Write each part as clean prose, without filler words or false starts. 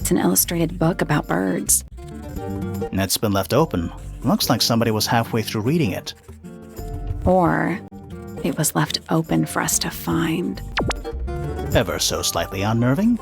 It's an illustrated book about birds. It's been left open. Looks like somebody was halfway through reading it. Or it was left open for us to find. Ever so slightly unnerving.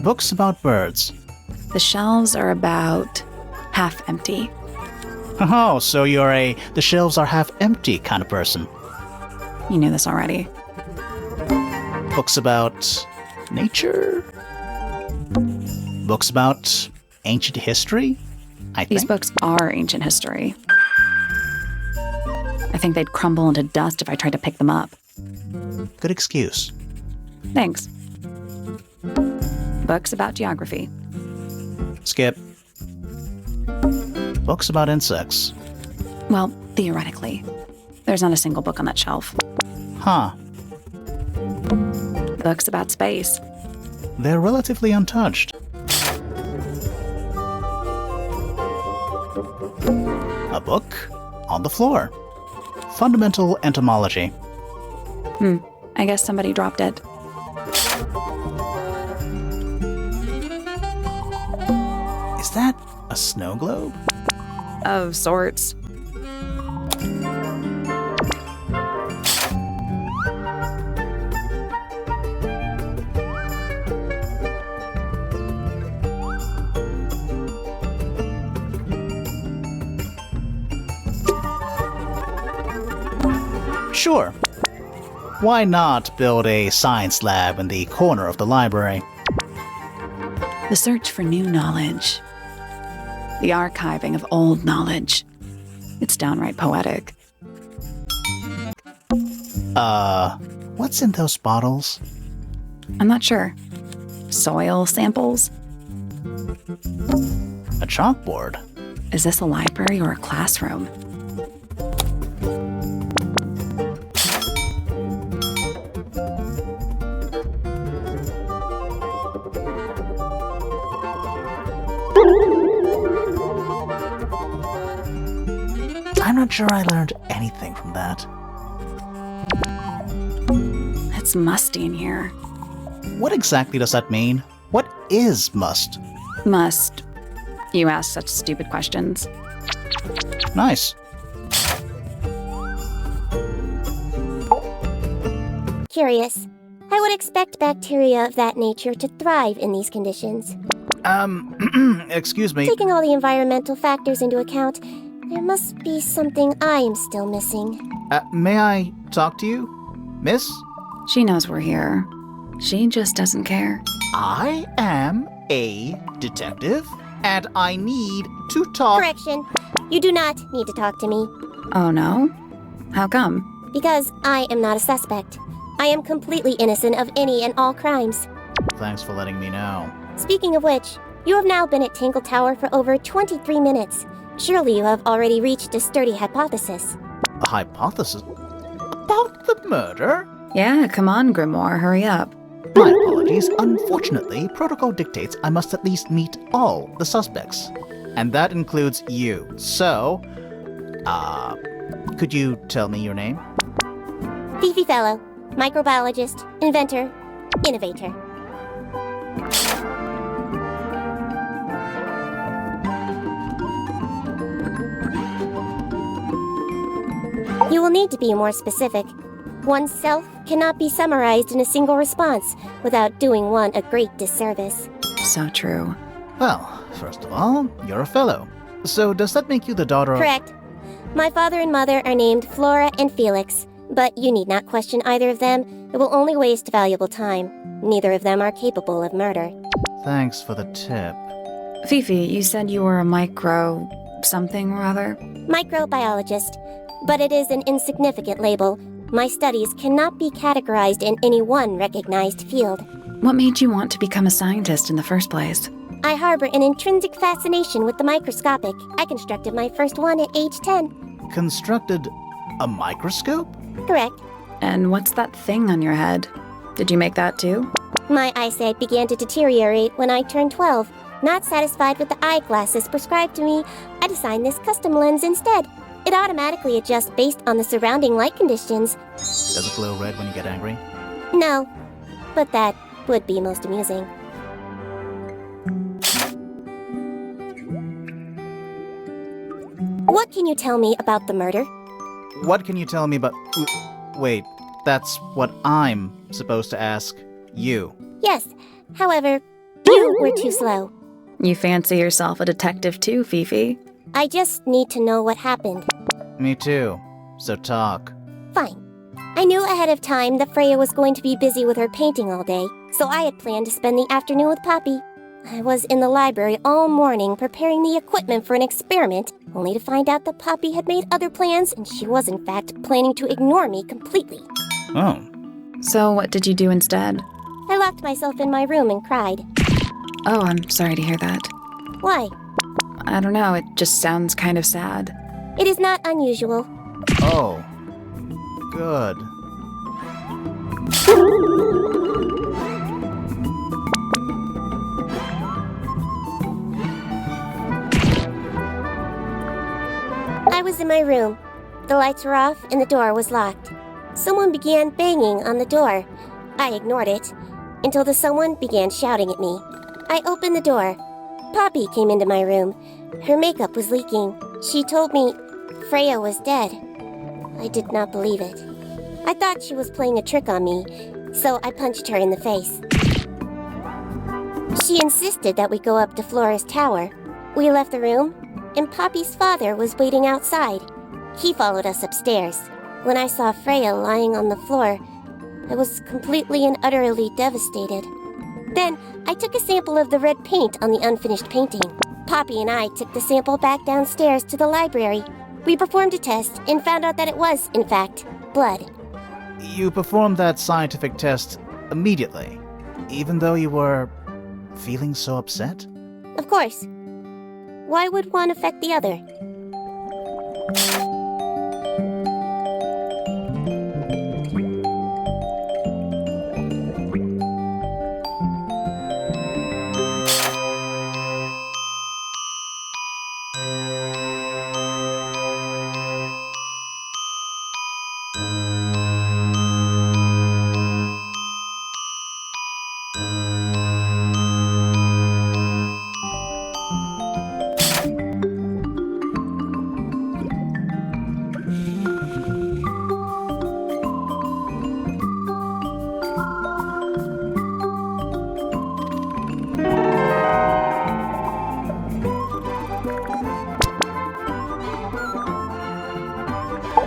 Books about birds. The shelves are about half empty. Oh, so you're the shelves are half empty kind of person. You knew this already. Books about nature? Books about ancient history? I think. These books are ancient history. I think they'd crumble into dust if I tried to pick them up. Good excuse. Thanks. Books about geography. Skip. Books about insects. Well, theoretically. There's not a single book on that shelf. Huh. Books about space. They're relatively untouched. A book on the floor. Fundamental entomology. I guess somebody dropped it. Is that a snow globe? Of sorts. Sure. Why not build a science lab in the corner of the library? The search for new knowledge. The archiving of old knowledge. It's downright poetic. What's in those bottles? I'm not sure. Soil samples? A chalkboard. Is this a library or a classroom? I'm not sure I learned anything from that. It's musty in here. What exactly does that mean? What is must? Must. You ask such stupid questions. Nice. Curious. I would expect bacteria of that nature to thrive in these conditions. Excuse me. Taking all the environmental factors into account, there must be something I am still missing. May I talk to you, miss? She knows we're here. She just doesn't care. I am a detective, and I need to talk. Correction. You do not need to talk to me. Oh no? How come? Because I am not a suspect. I am completely innocent of any and all crimes. Thanks for letting me know. Speaking of which, you have now been at Tangle Tower for over 23 minutes. Surely you have already reached a sturdy hypothesis. A hypothesis? About the murder? Yeah, come on, Grimoire, hurry up. My apologies. Unfortunately, protocol dictates I must at least meet all the suspects. And that includes you. So, could you tell me your name? Fifi Fellow, microbiologist, inventor, innovator. You will need to be more specific. Oneself cannot be summarized in a single response without doing one a great disservice. So true. Well, first of all, you're a fellow. So does that make you the daughter of— Correct. My father and mother are named Flora and Felix, but you need not question either of them. It will only waste valuable time. Neither of them are capable of murder. Thanks for the tip. Fifi, you said you were a something or other? Microbiologist. But it is an insignificant label. My studies cannot be categorized in any one recognized field. What made you want to become a scientist in the first place? I harbor an intrinsic fascination with the microscopic. I constructed my first one at age 10. Constructed a microscope? Correct. And what's that thing on your head? Did you make that too? My eyesight began to deteriorate when I turned 12. Not satisfied with the eyeglasses prescribed to me, I designed this custom lens instead. It automatically adjusts based on the surrounding light conditions. Does it glow red when you get angry? No, but that would be most amusing. What can you tell me about the murder? What can you tell me about... Wait, that's what I'm supposed to ask you. Yes, however, you were too slow. You fancy yourself a detective too, Fifi? I just need to know what happened. Me too. So talk. Fine. I knew ahead of time that Freya was going to be busy with her painting all day, so I had planned to spend the afternoon with Poppy. I was in the library all morning preparing the equipment for an experiment, only to find out that Poppy had made other plans and she was in fact planning to ignore me completely. Oh. So what did you do instead? I locked myself in my room and cried. Oh, I'm sorry to hear that. Why? I don't know, it just sounds kind of sad. It is not unusual. Oh. Good. I was in my room. The lights were off and the door was locked. Someone began banging on the door. I ignored it until the someone began shouting at me. I opened the door. Poppy came into my room. Her makeup was leaking. She told me Freya was dead. I did not believe it. I thought she was playing a trick on me, so I punched her in the face. She insisted that we go up to Flora's tower. We left the room, and Poppy's father was waiting outside. He followed us upstairs. When I saw Freya lying on the floor, I was completely and utterly devastated. Then, I took a sample of the red paint on the unfinished painting. Poppy and I took the sample back downstairs to the library. We performed a test and found out that it was, in fact, blood. You performed that scientific test immediately, even though you were feeling so upset? Of course. Why would one affect the other?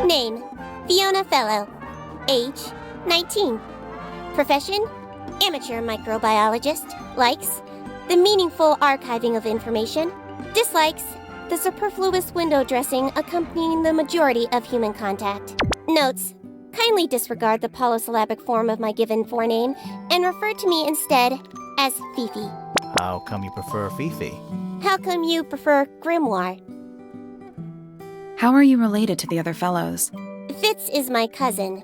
Name, Fiona Fellow. Age, 19. Profession, amateur microbiologist. Likes, the meaningful archiving of information. Dislikes, the superfluous window dressing accompanying the majority of human contact. Notes, kindly disregard the polysyllabic form of my given forename and refer to me instead as Fifi. How come you prefer Fifi? How come you prefer Grimoire? How are you related to the other fellows? Fitz is my cousin.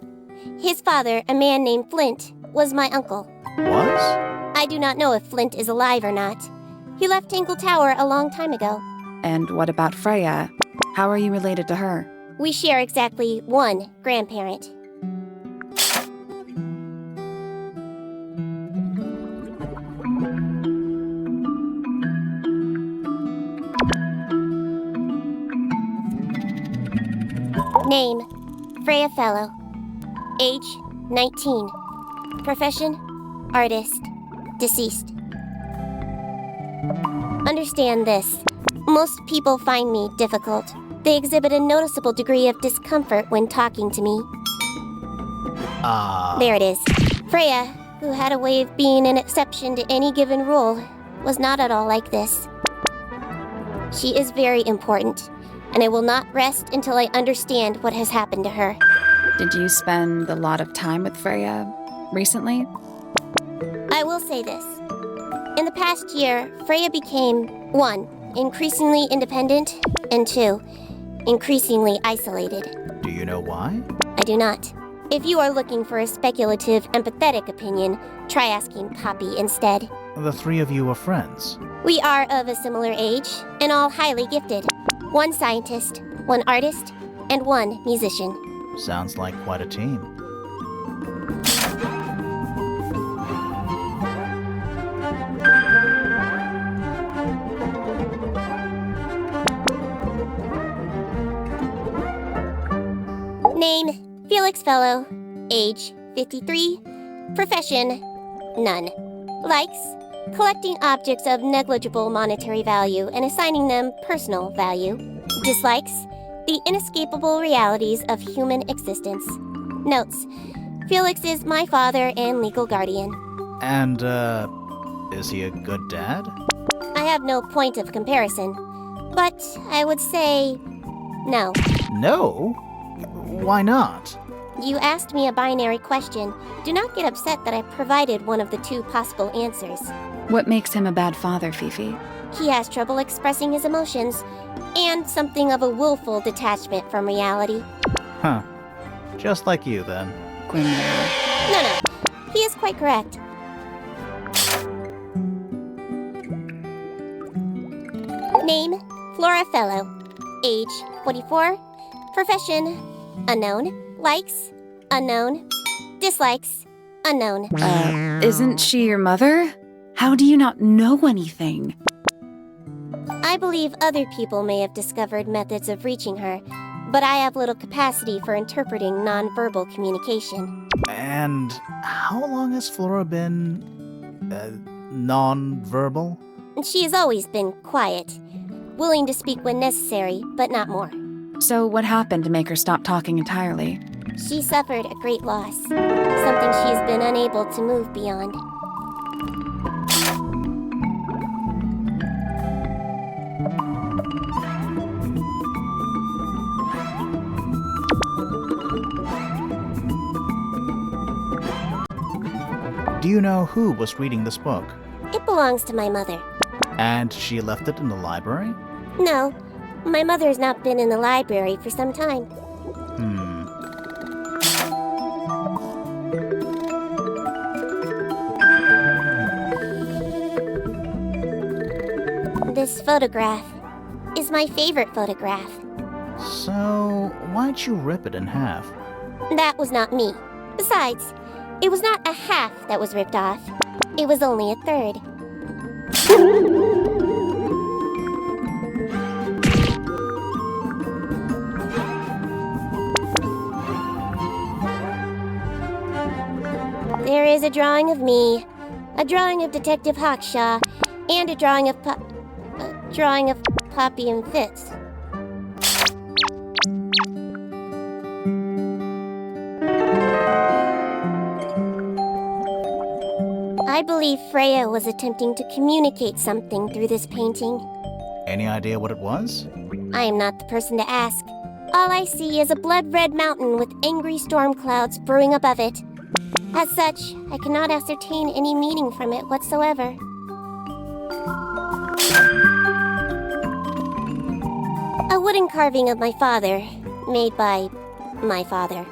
His father, a man named Flint, was my uncle. Was? I do not know if Flint is alive or not. He left Tangle Tower a long time ago. And what about Freya? How are you related to her? We share exactly one grandparent. Name, Freya Fellow. Age, 19. Profession, artist. Deceased. Understand this. Most people find me difficult. They exhibit a noticeable degree of discomfort when talking to me. There it is. Freya, who had a way of being an exception to any given rule, was not at all like this. She is very important, and I will not rest until I understand what has happened to her. Did you spend a lot of time with Freya recently? I will say this. In the past year, Freya became 1. Increasingly independent, and 2. Increasingly isolated. Do you know why? I do not. If you are looking for a speculative, empathetic opinion, try asking Poppy instead. The three of you are friends. We are of a similar age, and all highly gifted. 1 scientist, 1 artist, and 1 musician. Sounds like quite a team. Name, Felix Fellow. Age, 53. Profession, none. Likes, collecting objects of negligible monetary value and assigning them personal value. Dislikes, the inescapable realities of human existence. Notes, Felix is my father and legal guardian. And, is he a good dad? I have no point of comparison, but I would say no. No? Why not? You asked me a binary question. Do not get upset that I provided one of the 2 possible answers. What makes him a bad father, Fifi? He has trouble expressing his emotions, and something of a willful detachment from reality. Huh. Just like you, then. Grimly. No. He is quite correct. Name, Flora Fellow. Age, 44. Profession, unknown. Likes, unknown. Dislikes, unknown. Isn't she your mother? How do you not know anything? I believe other people may have discovered methods of reaching her, but I have little capacity for interpreting nonverbal communication. And how long has Flora been, non-verbal? She has always been quiet, willing to speak when necessary, but not more. So what happened to make her stop talking entirely? She suffered a great loss, something she has been unable to move beyond. Do you know who was reading this book? It belongs to my mother. And she left it in the library? No, my mother has not been in the library for some time. This photograph is my favorite photograph. So, why'd you rip it in half? That was not me. Besides, it was not a half that was ripped off. It was only a third. There is a drawing of me, a drawing of Detective Hawkshaw, and a drawing of Poppy and Fitz. I believe Freya was attempting to communicate something through this painting. Any idea what it was? I am not the person to ask. All I see is a blood-red mountain with angry storm clouds brewing above it. As such, I cannot ascertain any meaning from it whatsoever. A wooden carving of my father, made by my father.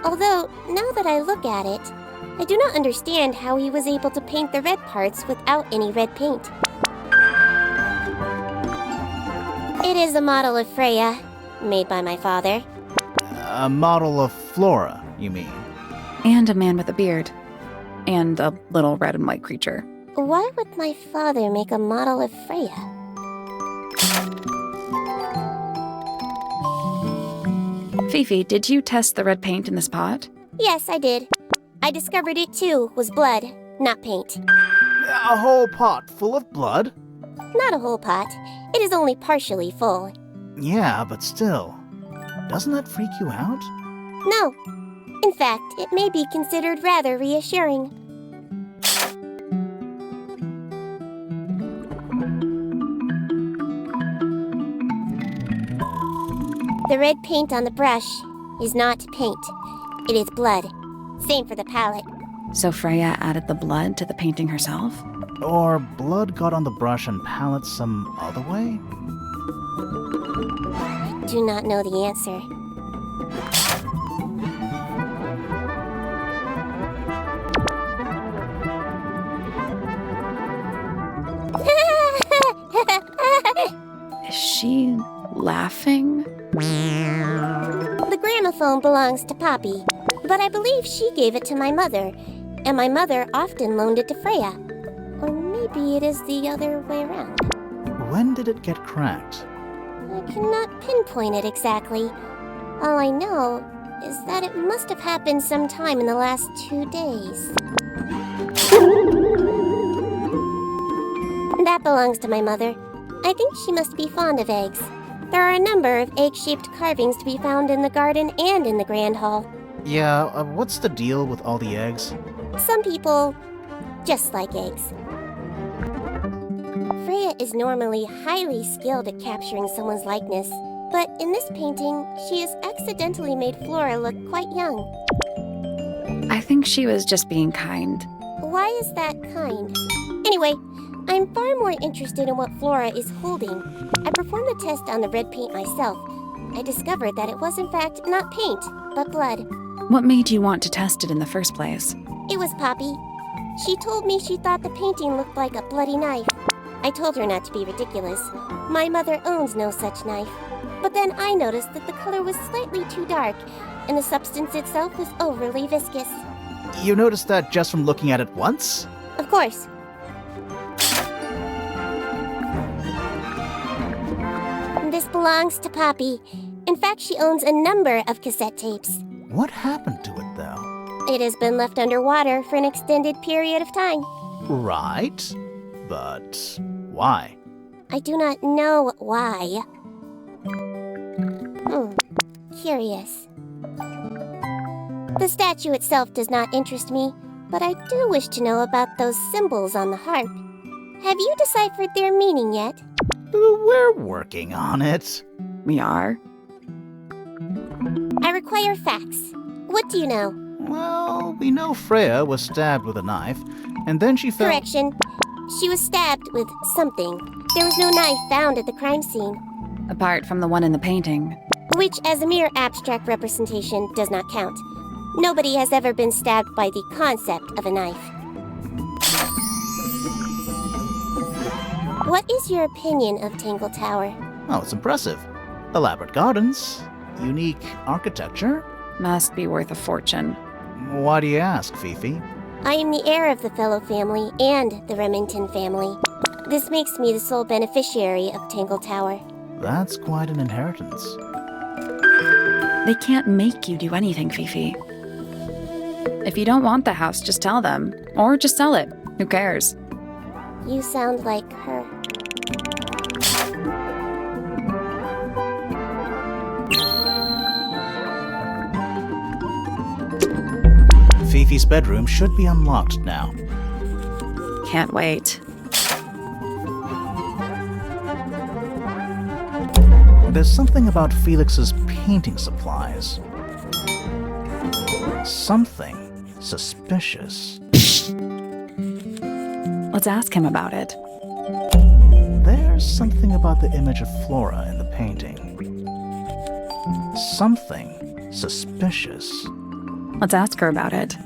Although, now that I look at it, I do not understand how he was able to paint the red parts without any red paint. It is a model of Freya, made by my father. A model of Flora, you mean? And a man with a beard. And a little red and white creature. Why would my father make a model of Freya? Fifi, did you test the red paint in this pot? Yes, I did. I discovered it too was blood, not paint. A whole pot full of blood? Not a whole pot. It is only partially full. Yeah, but still. Doesn't that freak you out? No. In fact, it may be considered rather reassuring. The red paint on the brush is not paint. It is blood. Same for the palette. So Freya added the blood to the painting herself? Or blood got on the brush and palette some other way? I do not know the answer. Is she laughing? The gramophone belongs to Poppy, but I believe she gave it to my mother, and my mother often loaned it to Freya. Or maybe it is the other way around. When did it get cracked? I cannot pinpoint it exactly. All I know is that it must have happened sometime in the last 2 days. That belongs to my mother. I think she must be fond of eggs. There are a number of egg-shaped carvings to be found in the garden and in the Grand Hall. Yeah, what's the deal with all the eggs? Some people just like eggs. Freya is normally highly skilled at capturing someone's likeness, but in this painting, she has accidentally made Flora look quite young. I think she was just being kind. Why is that kind? Anyway, I'm far more interested in what Flora is holding. I performed the test on the red paint myself. I discovered that it was in fact not paint, but blood. What made you want to test it in the first place? It was Poppy. She told me she thought the painting looked like a bloody knife. I told her not to be ridiculous. My mother owns no such knife. But then I noticed that the color was slightly too dark, and the substance itself was overly viscous. You noticed that just from looking at it once? Of course. This belongs to Poppy. In fact, she owns a number of cassette tapes. What happened to it, though? It has been left underwater for an extended period of time. Right. But why? I do not know why. Curious. The statue itself does not interest me, but I do wish to know about those symbols on the harp. Have you deciphered their meaning yet? We're working on it. We are? I require facts. What do you know? Well, we know Freya was stabbed with a knife, and then she fell— Correction. She was stabbed with something. There was no knife found at the crime scene. Apart from the one in the painting. Which, as a mere abstract representation, does not count. Nobody has ever been stabbed by the concept of a knife. What is your opinion of Tangle Tower? Oh, it's impressive. Elaborate gardens, unique architecture. Must be worth a fortune. Why do you ask, Fifi? I am the heir of the Fellow family and the Remington family. This makes me the sole beneficiary of Tangle Tower. That's quite an inheritance. They can't make you do anything, Fifi. If you don't want the house, just tell them. Or just sell it. Who cares? You sound like her. Fifi's bedroom should be unlocked now. Can't wait. There's something about Felix's painting supplies. Something suspicious. Let's ask him about it. There's something about the image of Flora in the painting. Something suspicious. Let's ask her about it.